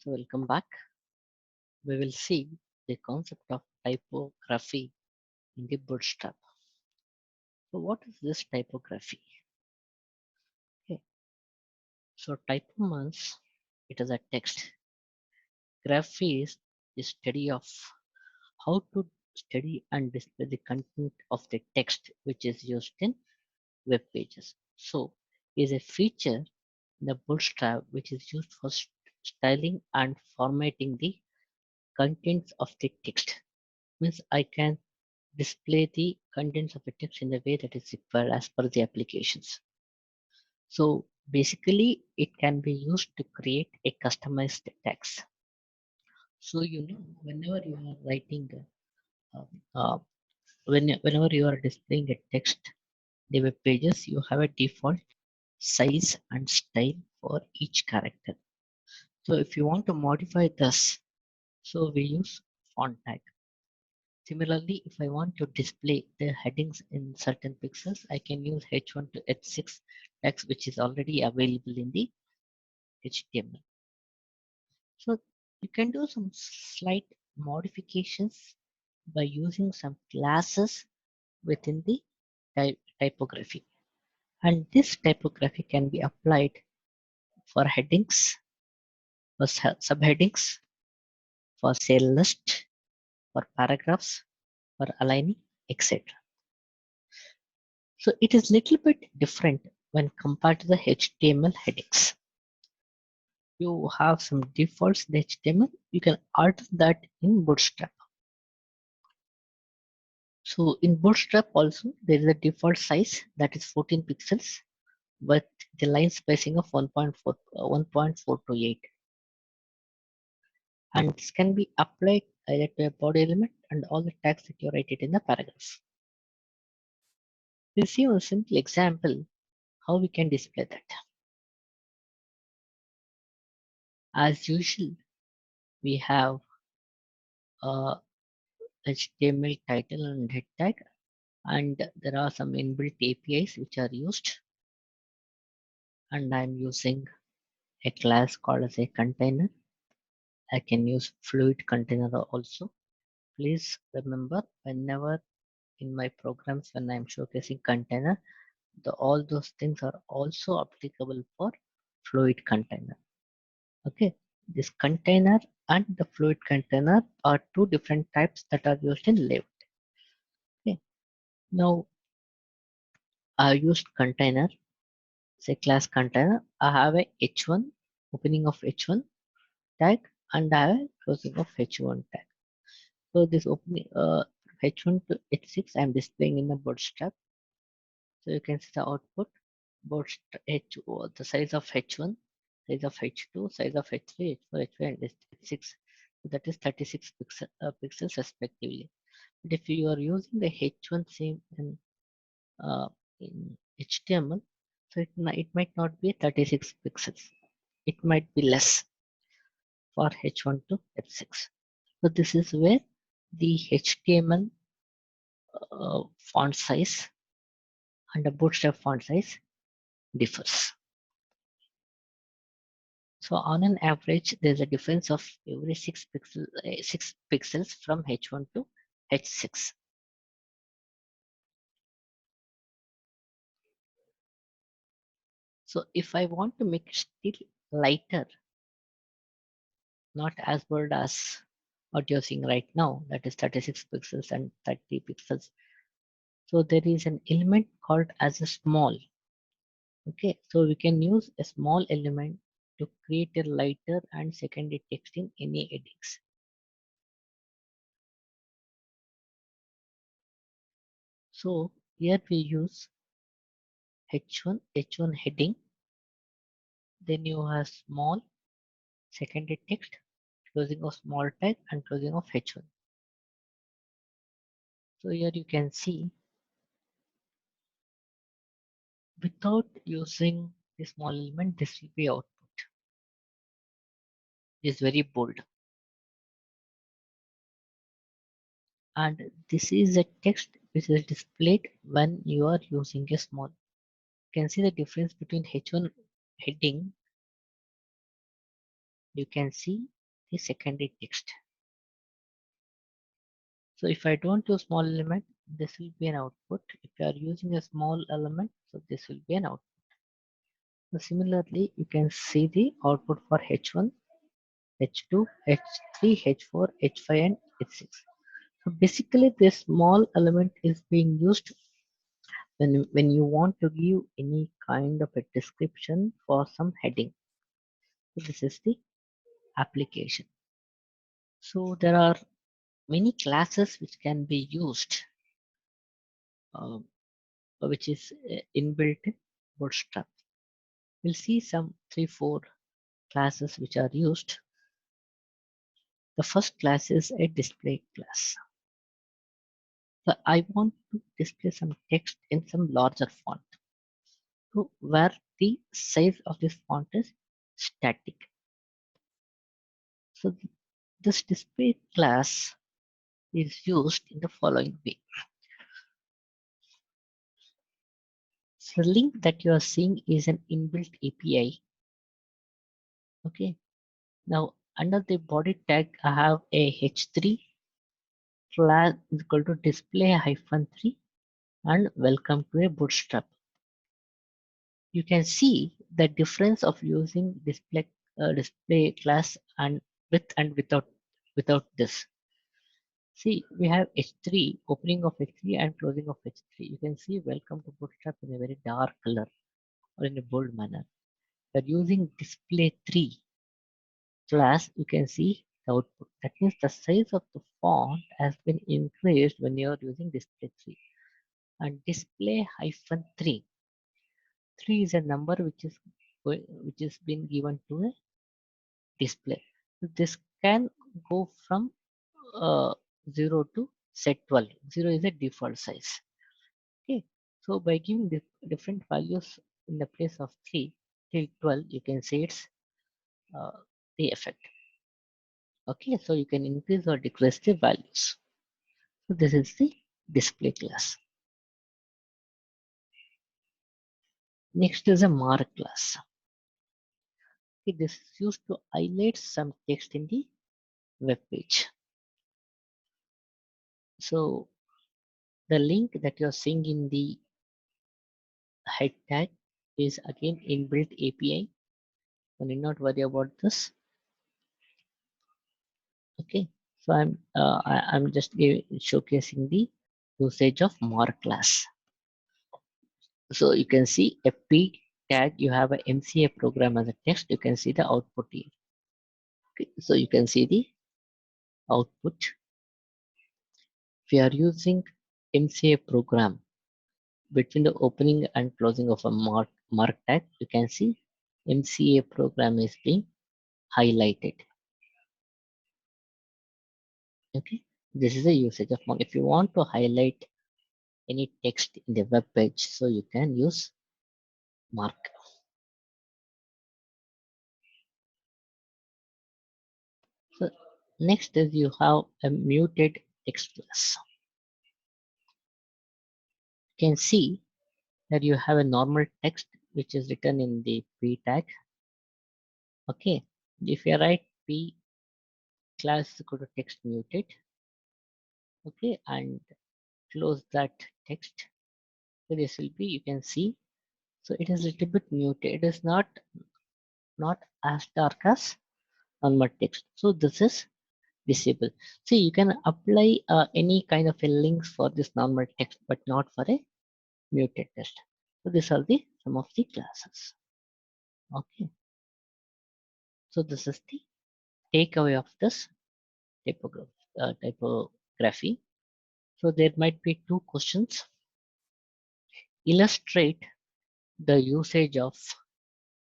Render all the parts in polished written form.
So welcome back. We will see the concept of typography in the Bootstrap. So what is this typography? Okay. So typo means it is a text. Graphy is the study of how to study and display the content of the text which is used in web pages. So is a feature in the Bootstrap which is used for styling and formatting the contents of the text. Means I can display the contents of a text in the way that is required as per the applications. So basically it can be used to create a customized text. So whenever you are writing uh, uh, whenever you are displaying a text the web pages, you have a default size and style for each character. So if you want to modify this, so we use font tag. Similarly, if I want to display the headings in certain pixels, I can use H1 to H6 text, which is already available in the HTML. So you can do some slight modifications by using some classes within the typography. And this typography can be applied for headings, for subheadings, for cell list, for paragraphs, for aligning, etc. So it is little bit different when compared to the HTML headings. You have some defaults in HTML. You can alter that in Bootstrap. So in Bootstrap also there is a default size that is 14 pixels with the line spacing of 1.428. And this can be applied either to a body element and all the tags that you write it in the paragraph. We'll see a simple example how we can display that. As usual, we have a HTML title and head tag, and there are some inbuilt APIs which are used, and I'm using a class called as a container. I can use fluid container also. Please remember, whenever in my programs when I'm showcasing container, all those things are also applicable for fluid container. Okay, this container and the fluid container are two different types that are used in Lift. Okay, now I used container, say class container. I have a h1 opening of h1 tag and I have a closing of h1 tag. So this opening h1 to h6 I'm displaying in the Bootstrap. So you can see the output Bootstrap the size of h1, size of h2, size of h3, h4, h5, and h6. So that is 36 pixels respectively. But if you are using the h1 same in HTML, so it might not be 36 pixels. It might be less for h1 to h6. So this is where the HTML font size and the Bootstrap font size differs. So on an average, there's a difference of every 6 pixels from h1 to h6. So if I want to make it still lighter, not as bold as what you're seeing right now, that is 36 pixels and 30 pixels. So there is an element called as a small. Okay, so we can use a small element to create a lighter and secondary text in any headings. So here we use h1 heading, then you have small secondary text, closing of small tag and closing of h1. So here you can see without using the small element, this will be output. It is very bold. And this is a text which is displayed when you are using a small. You can see the difference between h1 heading. You can see the secondary text. So if I don't use small element, this will be an output. If you are using a small element, so this will be an output. So similarly, you can see the output for H1, H2, H3, H4, H5, and H6. So basically, this small element is being used when you want to give any kind of a description for some heading. So this is the application. So there are many classes which can be used, uh, which is inbuilt in Bootstrap. We'll see some 3-4 classes which are used. The first class is a display class. So I want to display some text in some larger font. So where the size of this font is static. So this display class is used in the following way. So the link that you are seeing is an inbuilt API. Okay. Now under the body tag, I have a H3 class is equal to display -3 and welcome to a Bootstrap. You can see the difference of using display class and with and without this. See, we have H3, opening of H3 and closing of H3. You can see welcome to Bootstrap in a very dark color or in a bold manner. We're using display 3 class, you can see the output. That means the size of the font has been increased when you're using display 3. And display -3. 3 is a number which is been given to a display. So this can go from uh, 0 to set 12. 0 is a default size. Okay. So by giving different values in the place of 3 till 12, you can see it's uh, the effect. Okay, so you can increase or decrease the values. So this is the display class. Next is a mark class. Okay, this is used to highlight some text in the web page. So the link that you're seeing in the head tag is again inbuilt API. So need not worry about this. Okay, so I'm just showcasing the usage of mark class. So you can see a P tag, you have a MCA program as a text, you can see the output here. Okay, so you can see the output. We are using MCA program between the opening and closing of a mark tag. You can see MCA program is being highlighted. Okay, this is a usage of mark. If you want to highlight any text in the web page, so you can use mark. So next is you have a muted text class. You can see that you have a normal text which is written in the P tag. Okay, if you write P class is equal to text muted, okay, and close that text, so this will be, you can see, so it is a little bit muted. It is not as dark as normal text. So this is visible. See, you can apply any kind of a links for this normal text, but not for a muted text. So these are the some of the classes. Okay. So this is the takeaway of this typography. So there might be two questions. Illustrate the usage of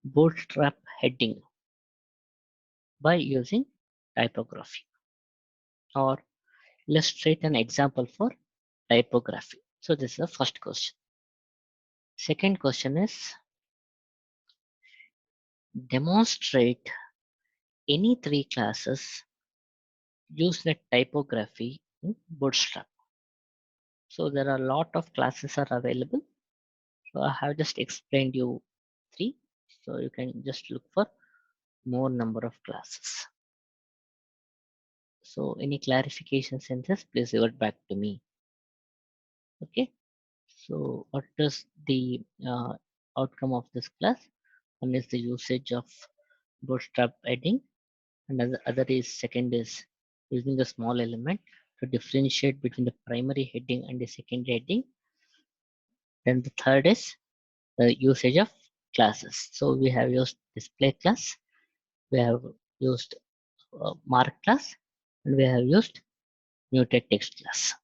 Bootstrap heading by using typography, or illustrate an example for typography. So this is the first question. Second question is demonstrate any three classes use the typography in Bootstrap. So there are a lot of classes are available. So I have just explained you three. So you can just look for more number of classes. So any clarifications in this, please revert back to me. Okay. So what is the outcome of this class? One is the usage of Bootstrap heading, and other is second is using the small element to differentiate between the primary heading and the secondary heading. Then the third is the usage of classes. So we have used display class, we have used mark class, and we have used muted text class.